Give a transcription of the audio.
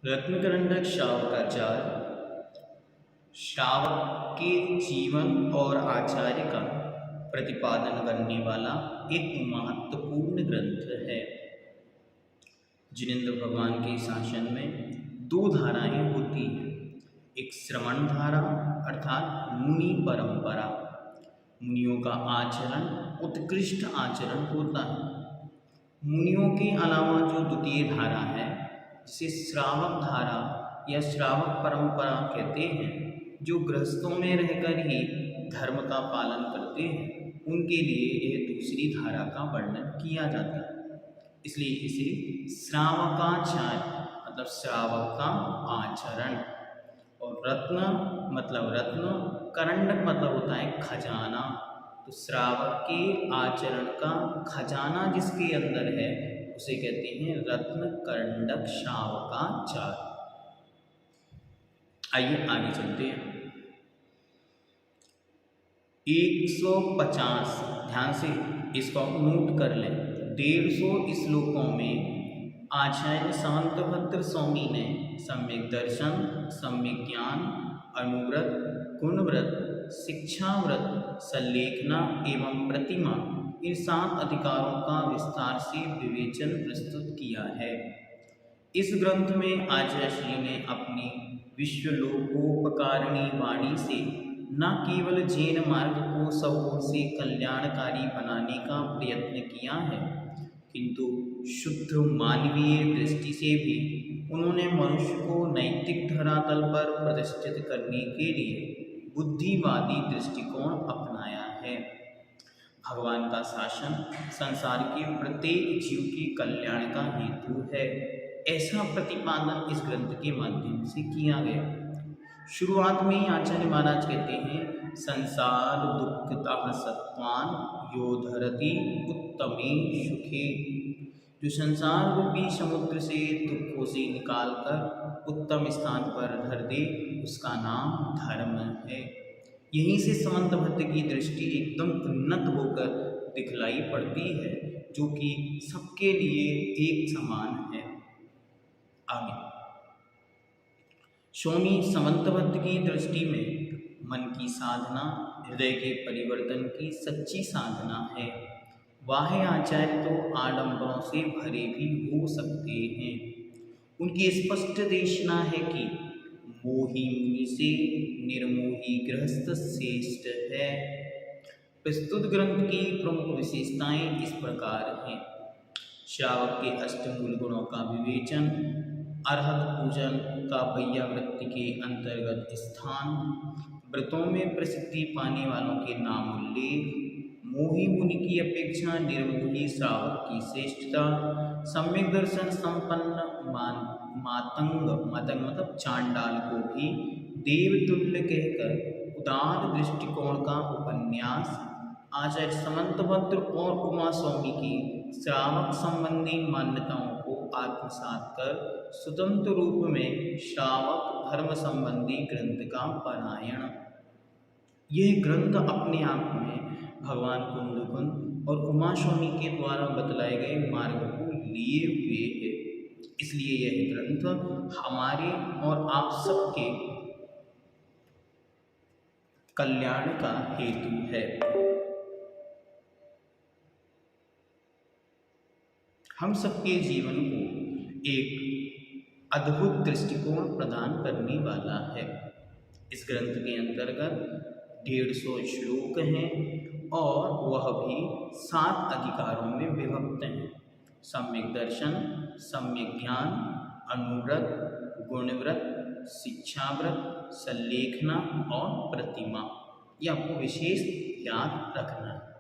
रत्नकरंडक शावकाचार शावक के जीवन और आचार्य का प्रतिपादन करने वाला एक महत्वपूर्ण ग्रंथ है। जिनेंद्र भगवान के शासन में दो धाराएं होती हैं। एक श्रवण धारा अर्थात मुनि परंपरा, मुनियों का आचरण उत्कृष्ट आचरण होता है। मुनियों के अलावा जो द्वितीय धारा है जिसे श्रावक धारा या श्रावक परंपरा कहते हैं, जो गृहस्थों में रहकर ही धर्म का पालन करते हैं, उनके लिए यह दूसरी धारा का वर्णन किया जाता है। इसलिए इसे श्रावकाचार मतलब श्रावक का आचरण, और रत्न मतलब रत्न, करंडक मतलब होता है खजाना। तो श्रावक के आचरण का खजाना जिसके अंदर है उसे कहते हैं रत्न करंडक शावकाचार। आइए आगे चलते हैं। 150 ध्यान से इसको नोट कर लें। 150 श्लोकों में आचार्य शांतभद्र स्वामी ने सम्यक दर्शन, सम्यक ज्ञान, अनुव्रत, गुणव्रत, शिक्षाव्रत, सल्लेखना एवं प्रतिमा, इन 7 अधिकारों का विस्तार से विवेचन प्रस्तुत किया है। इस ग्रंथ में आचार्य श्री ने अपनी विश्वलोकोपकारिणी वाणी से न केवल जैन मार्ग को सब ओर से कल्याणकारी बनाने का प्रयत्न किया है, किंतु शुद्ध मानवीय दृष्टि से भी उन्होंने मनुष्य को नैतिक धरातल पर प्रतिष्ठित करने के लिए बुद्धिवादी दृष्टिकोण अपनाया है। भगवान का शासन संसार के प्रत्येक जीव के कल्याण का हेतु है, ऐसा प्रतिपादन इस ग्रंथ के माध्यम से किया गया। शुरुआत में ही आचार्य महाराज कहते हैं, संसार दुःखतः सत्वान यो धरति उत्तमे सुखे। जो संसार रूपी समुद्र से दुखों से निकालकर उत्तम स्थान पर धर दे, उसका नाम धर्म है। यहीं से शांतभद्र की दृष्टि एकदम उन्नत होकर दिखलाई पड़ती है, जो कि सबके लिए एक समान है। आगे स्वामी शांतभद्र की दृष्टि में मन की साधना हृदय के परिवर्तन की सच्ची साधना है। वाह्य आचार्य तो आडंबरों से भरे भी हो सकते हैं। उनकी स्पष्ट देशना है कि मोही मुनि से निर्मोही गृहस्थ श्रेष्ठ है। प्रस्तुत ग्रंथ की प्रमुख विशेषताएं इस प्रकार हैं। श्रावक के अष्टमूल गुणों का विवेचन, अरहत पूजन का वैयावृत्ति के अंतर्गत स्थान, व्रतों में प्रसिद्धि पाने वालों के नाम उल्लेख, मोही मुनि की अपेक्षा निर्मोही श्रावक की श्रेष्ठता, सम्यक दर्शन संपन्न मातंग मतलब चांडाल को भी देवतुल्य कहकर उदार दृष्टिकोण का उपन्यास, आचार्य शांतभद्र और उमा स्वामी की श्रावक संबंधी मान्यताओं को आत्मसात कर स्वतंत्र रूप में श्रावक धर्म संबंधी ग्रंथ का पारायण। यह ग्रंथ अपने आप में भगवान कुंदकुंद और उमा स्वामी के द्वारा बतलाए गए मार्ग को लिए हुए है। इसलिए यह ग्रंथ हमारे और आप सबके कल्याण का हेतु है। हम सबके जीवन को एक अद्भुत दृष्टिकोण प्रदान करने वाला है। इस ग्रंथ के अंतर्गत 150 श्लोक हैं और वह भी 7 अधिकारों में विभक्त हैं। सम्यक दर्शन, सम्यक ज्ञान, अनुव्रत, गुणव्रत, शिक्षाव्रत, सल्लेखना और प्रतिमा। ये आपको विशेष याद रखना है।